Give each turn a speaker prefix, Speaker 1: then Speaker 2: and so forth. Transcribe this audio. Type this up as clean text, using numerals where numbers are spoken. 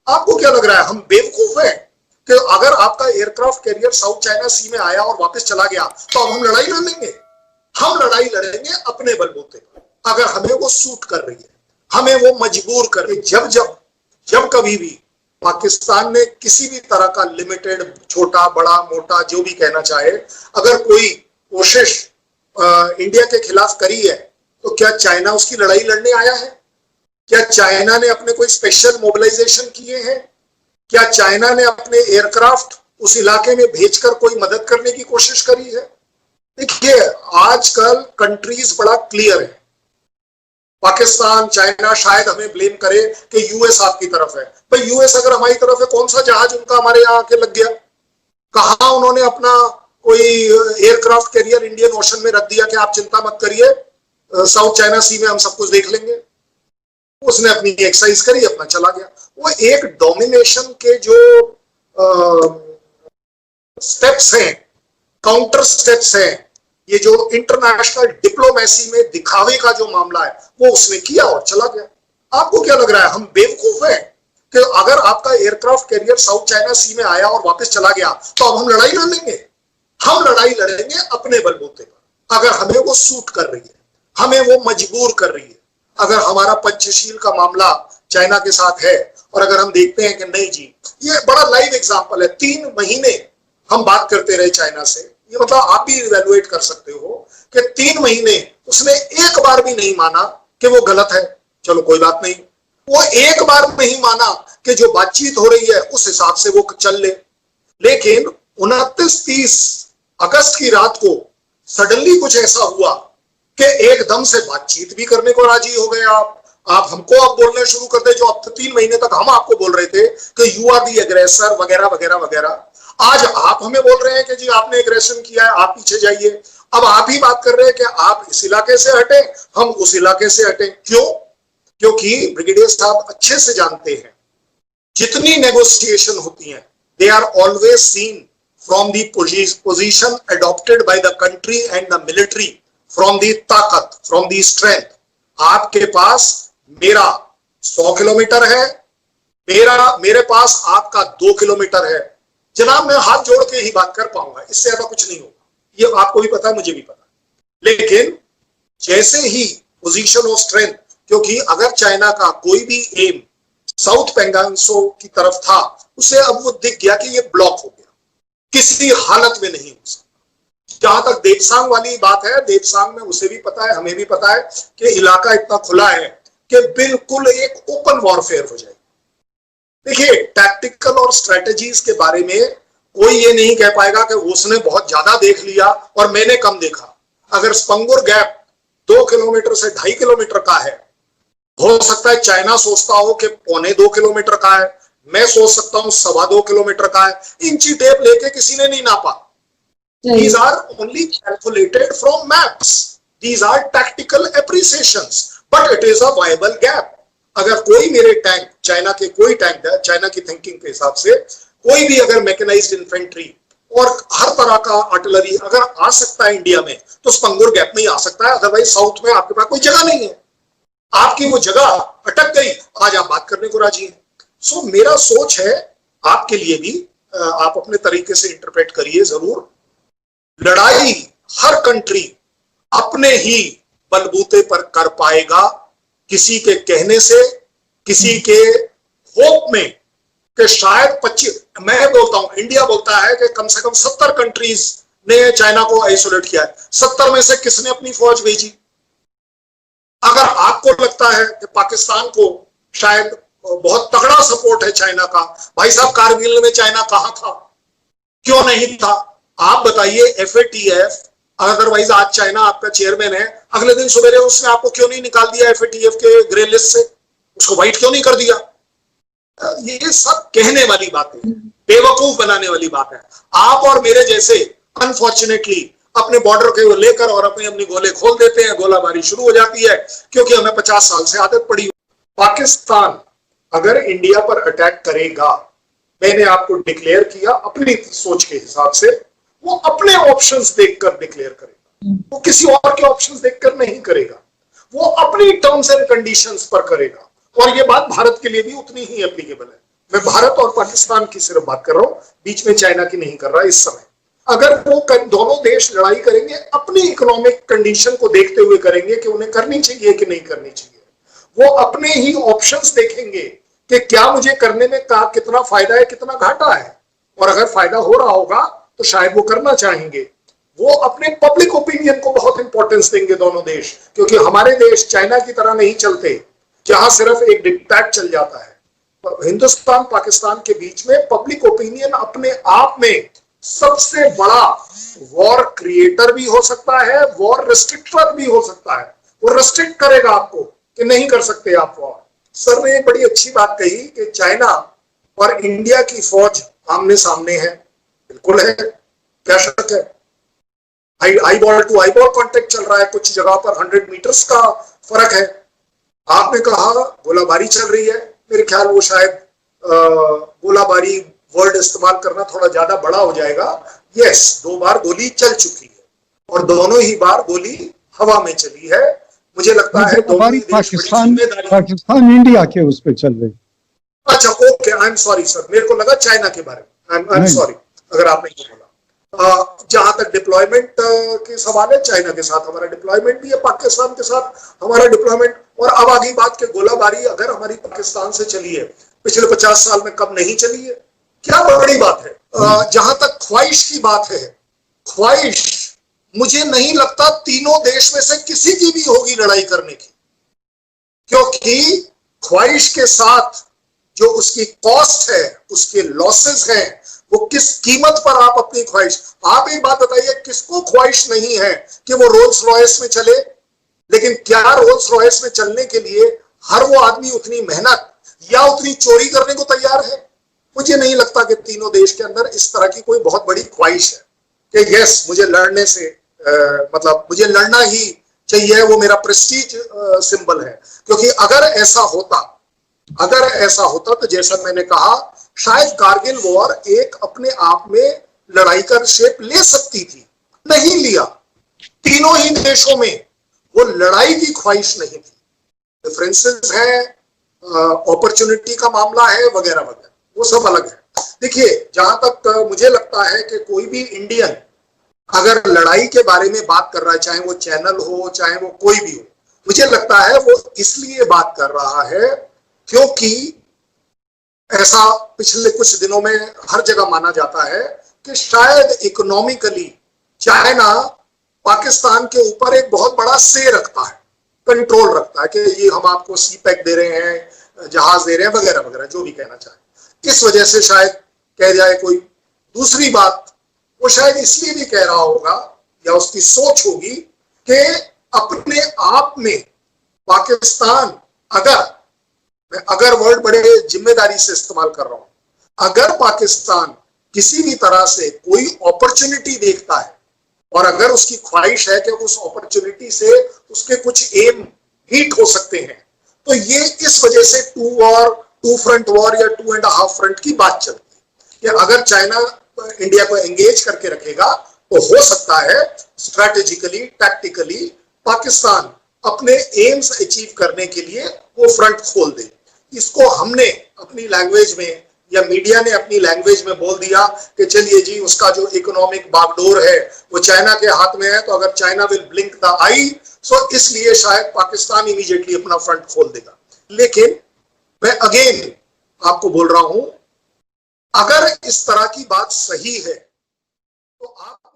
Speaker 1: आपको क्या लग रहा है हम बेवकूफ हैं कि अगर आपका एयरक्राफ्ट कैरियर साउथ चाइना सी में आया और वापस चला गया तो अब हम लड़ाई लड़ लेंगे? हम लड़ाई लड़ेंगे अपने बलबूते पर, अगर हमें वो सूट कर रही है, हमें वो मजबूर कर रही है। जब जब जब कभी भी पाकिस्तान ने किसी भी तरह का लिमिटेड, छोटा बड़ा मोटा जो भी कहना चाहे, अगर कोई कोशिश इंडिया के खिलाफ करी है तो क्या चाइना उसकी लड़ाई लड़ने आया है? क्या चाइना ने अपने कोई स्पेशल मोबिलाइजेशन किए हैं? क्या चाइना ने अपने एयरक्राफ्ट उस इलाके में भेजकर कोई मदद करने की कोशिश करी है? देखिए, आजकल कंट्रीज बड़ा क्लियर है। पाकिस्तान, चाइना शायद हमें ब्लेम करे कि यूएस आपकी तरफ है। भाई यूएस अगर हमारी तरफ है, कौन सा जहाज उनका हमारे यहाँ आके लग गया? कहा उन्होंने अपना कोई एयरक्राफ्ट कैरियर इंडियन ओशन में रख दिया कि आप चिंता मत करिए, साउथ चाइना सी में हम सब कुछ देख लेंगे? उसने अपनी एक्सरसाइज करी, अपना चला गया। वो एक डोमिनेशन के जो स्टेप्स हैं, काउंटर स्टेप्स हैं, ये जो इंटरनेशनल डिप्लोमेसी में दिखावे का जो मामला है, वो उसने किया और चला गया। आपको क्या लग रहा है हम बेवकूफ हैं कि अगर आपका एयरक्राफ्ट कैरियर साउथ चाइना सी में आया और वापस चला गया तो अब हम लड़ाई लड़ लेंगे? हम लड़ाई लड़ेंगे अपने बलबूते पर, अगर हमें वो सूट कर रही है, हमें वो मजबूर कर रही है। अगर हमारा पंचशील का मामला चाइना के साथ है और अगर हम देखते हैं कि नहीं जी, ये बड़ा लाइव एग्जांपल है, 3 महीने हम बात करते रहे चाइना से, ये मतलब आप भी इवैल्यूएट कर सकते हो कि 3 महीने उसने एक बार भी नहीं माना कि वो गलत है। चलो कोई बात नहीं, वो एक बार नहीं माना कि जो बातचीत हो रही है उस हिसाब से वो चल ले। लेकिन 29-30 अगस्त की रात को सडनली कुछ ऐसा हुआ कि एकदम से बातचीत भी करने को राजी हो गए। आप हमको अब बोलने शुरू कर दे, जो अब 3 महीने तक हम आपको बोल रहे थे कि यू आर दी एग्रेसर वगैरह वगैरह वगैरह, आज आप हमें बोल रहे हैं कि जी आपने एग्रेशन किया है, आप पीछे जाइए। अब आप ही बात कर रहे हैं कि आप इस इलाके से हटे, हम उस इलाके से हटे। क्यों? क्योंकि ब्रिगेडियर साहब अच्छे से जानते हैं, जितनी नेगोशिएशन होती हैं, they are always seen from the position adopted by the country and the military, from the ताकत, फ्रॉम दी स्ट्रेंथ। आपके पास मेरा 100 किलोमीटर है, मेरे पास आपका 2 किलोमीटर है। जनाब मैं हाथ जोड़ के ही बात कर पाऊंगा, इससे ज्यादा कुछ नहीं होगा। ये आपको भी पता है, मुझे भी पता है। लेकिन जैसे ही पोजीशन ऑफ स्ट्रेंथ, क्योंकि अगर चाइना का कोई भी एम साउथ पेंगांगसो की तरफ था, उसे अब वो दिख गया कि ये ब्लॉक हो गया, किसी हालत में नहीं हो सकता। जहां तक देपसांग वाली बात है, देपसांग में उसे भी पता है, हमें भी पता है कि इलाका इतना खुला है कि बिल्कुल एक ओपन वॉरफेयर हो जाएगी। देखिए, टैक्टिकल और स्ट्रेटजीज के बारे में कोई ये नहीं कह पाएगा कि उसने बहुत ज्यादा देख लिया और मैंने कम देखा। अगर स्पंगुर गैप 2 किलोमीटर से 2.5 किलोमीटर का है, हो सकता है चाइना सोचता हो कि 1.25 किलोमीटर का है, मैं सोच सकता हूं 2.25 किलोमीटर का है। इंची टेप लेके किसी ने नहीं नापा। These are only calculated from maps. These are tactical appreciations, but it is a viable gap. अगर कोई मेरे टैंक, चाइना के कोई टैंक है, चाइना की थिंकिंग के हिसाब से कोई भी अगर मैकेनाइज्ड इन्फेंट्री और हर तरह का आर्टिलरी अगर आ सकता है इंडिया में, तो स्पंगुर गैप में ही आ सकता है। अदरवाइज साउथ में आपके पास कोई जगह नहीं है, आपकी वो जगह अटक गई, आज आप बात करने को राजी हैं। सो मेरा सोच है आपके लिए भी, आप अपने तरीके से इंटरप्रेट करिए जरूर। लड़ाई हर कंट्री अपने ही बलबूते पर कर पाएगा, किसी के कहने से, किसी के होप में कि शायद 25, मैं बोलता हूं, इंडिया बोलता है कि कम से कम 70 कंट्रीज ने चाइना को आइसोलेट किया है। 70 में से किसने अपनी फौज भेजी? अगर आपको लगता है कि पाकिस्तान को शायद बहुत तगड़ा सपोर्ट है चाइना का, भाई साहब कारगिल में चाइना कहां था, क्यों नहीं था? आप बताइए। FATF, अदरवाइज आज चाइना आपका चेयरमैन है, अगले दिन सवेरे उसने आपको क्यों नहीं निकाल दिया FATF के ग्रे लिस्ट से? उसको व्हाइट क्यों नहीं कर दिया? ये सब कहने वाली बातें, बेवकूफ बनाने वाली बात है। आप और मेरे जैसे अनफॉर्चुनेटली अपने बॉर्डर के लेकर और अपने गोले खोल देते हैं, गोलाबारी शुरू हो जाती है, क्योंकि हमें 50 साल से आदत पड़ी। पाकिस्तान अगर इंडिया पर अटैक करेगा, मैंने आपको डिक्लेयर किया अपनी सोच के हिसाब से, वो अपने ऑप्शंस देखकर डिक्लेयर करेगा, वो किसी और के ऑप्शंस देखकर नहीं करेगा, वो अपनी टर्म्स एंड कंडीशंस पर करेगा। और ये बात भारत के लिए भी उतनी ही एप्लीकेबल है। मैं भारत और पाकिस्तान की सिर्फ बात कर रहा हूं, बीच में चाइना की नहीं कर रहा इस समय। अगर वो दोनों देश लड़ाई करेंगे, अपनी इकोनॉमिक कंडीशन को देखते हुए करेंगे कि उन्हें करनी चाहिए कि नहीं करनी चाहिए, वो अपने ही ऑप्शंस देखेंगे कि क्या मुझे करने में कितना फायदा है, कितना घाटा है, और अगर फायदा हो रहा होगा तो शायद वो करना चाहेंगे। वो अपने पब्लिक ओपिनियन को बहुत इंपॉर्टेंस देंगे दोनों देश, क्योंकि हमारे देश चाइना की तरह नहीं चलते जहां सिर्फ एक डिक्टेट चल जाता है। हिंदुस्तान पाकिस्तान के बीच में पब्लिक ओपिनियन अपने आप में सबसे बड़ा वॉर क्रिएटर भी हो सकता है, वॉर रिस्ट्रिक्टर भी हो सकता है। वो रिस्ट्रिक्ट करेगा आपको कि नहीं कर सकते आप वॉर। सर ने एक बड़ी अच्छी बात कही कि चाइना और इंडिया की फौज आमने सामने है। बिल्कुल है, क्या शक है। Eye ball to eye ball contact चल रहा है, कुछ जगह पर 100 मीटर्स का फर्क है। आपने कहा गोलाबारी चल रही है, मेरे ख्याल वो शायद गोलाबारी वर्ड इस्तेमाल करना थोड़ा ज्यादा बड़ा हो जाएगा। यस, 2 बार गोली चल चुकी है और दोनों ही बार गोली हवा में चली है। मुझे लगता है दोनों ही
Speaker 2: पाकिस्तान इंडिया के उस पर चल रही।
Speaker 1: अच्छा, okay, I am sorry sir, मेरे को लगा चाइना के बारे में। आई एम सॉरी अगर आपने ये बोला। जहां तक डिप्लॉयमेंट के सवाल है, चाइना के साथ हमारा डिप्लॉयमेंट भी है, पाकिस्तान के साथ हमारा डिप्लॉयमेंट। और अब आगे बात के गोलाबारी अगर हमारी पाकिस्तान से चली है, पिछले 50 साल में कब नहीं चली है, क्या बड़ी बात है। जहां तक ख्वाहिश की बात है, ख्वाहिश मुझे नहीं लगता तीनों देश में से किसी की भी होगी लड़ाई करने की, क्योंकि ख्वाहिश के साथ जो उसकी कॉस्ट है, उसके लॉसेस हैं, वो किस कीमत पर आप अपनी ख्वाहिश। आप एक बात बताइए, किसको ख्वाहिश नहीं है कि वो रोल्स रॉयस में चले, लेकिन क्या रोल्स रॉयस में चलने के लिए हर वो आदमी उतनी मेहनत या उतनी चोरी करने को तैयार है? मुझे नहीं लगता कि तीनों देश के अंदर इस तरह की कोई बहुत बड़ी ख्वाहिश है कि यस मुझे लड़ने से मतलब मुझे लड़ना ही चाहिए, वो मेरा प्रेस्टीज सिंबल है। क्योंकि अगर ऐसा होता तो जैसा मैंने कहा, शायद कारगिल वॉर एक अपने आप में लड़ाई का शेप ले सकती थी, नहीं लिया। तीनों ही देशों में वो लड़ाई की ख्वाहिश नहीं थी। डिफरेंसेस है, अपॉर्चुनिटी का मामला है, वगैरह वगैरह, वो सब अलग है। देखिए, जहां तक मुझे लगता है कि कोई भी इंडियन अगर लड़ाई के बारे में बात कर रहा है, चाहे वो चैनल हो, चाहे वो कोई भी हो, मुझे लगता है वो इसलिए बात कर रहा है क्योंकि ऐसा पिछले कुछ दिनों में हर जगह माना जाता है कि शायद इकोनॉमिकली चाइना पाकिस्तान के ऊपर एक बहुत बड़ा से रखता है, कंट्रोल रखता है कि ये हम आपको सी पैक दे रहे हैं, जहाज दे रहे हैं, वगैरह वगैरह, जो भी कहना चाहे। इस वजह से शायद कह जाए कोई दूसरी बात, वो शायद इसलिए भी कह रहा होगा या उसकी सोच होगी कि अपने आप में पाकिस्तान, अगर वर्ड बड़े जिम्मेदारी से इस्तेमाल कर रहा हूं, अगर पाकिस्तान किसी भी तरह से कोई अपॉर्चुनिटी देखता है और अगर उसकी ख्वाहिश है कि उस अपॉर्चुनिटी से उसके कुछ एम हिट हो सकते हैं, तो ये इस वजह से टू फ्रंट वॉर या 2.5 फ्रंट की बात चलती है कि अगर चाइना इंडिया को एंगेज करके रखेगा तो हो सकता है स्ट्रैटेजिकली, टैक्टिकली पाकिस्तान अपने एम्स अचीव करने के लिए वो फ्रंट खोल दे। इसको हमने अपनी लैंग्वेज में या मीडिया ने अपनी लैंग्वेज में बोल दिया कि चलिए जी, उसका जो इकोनॉमिक बागडोर है वो चाइना के हाथ में है, तो अगर चाइना विल ब्लिंक द आई, सो इसलिए शायद पाकिस्तान इमीडिएटली अपना फ्रंट खोल देगा। लेकिन मैं अगेन आपको बोल रहा हूं, अगर इस तरह की बात सही है तो आप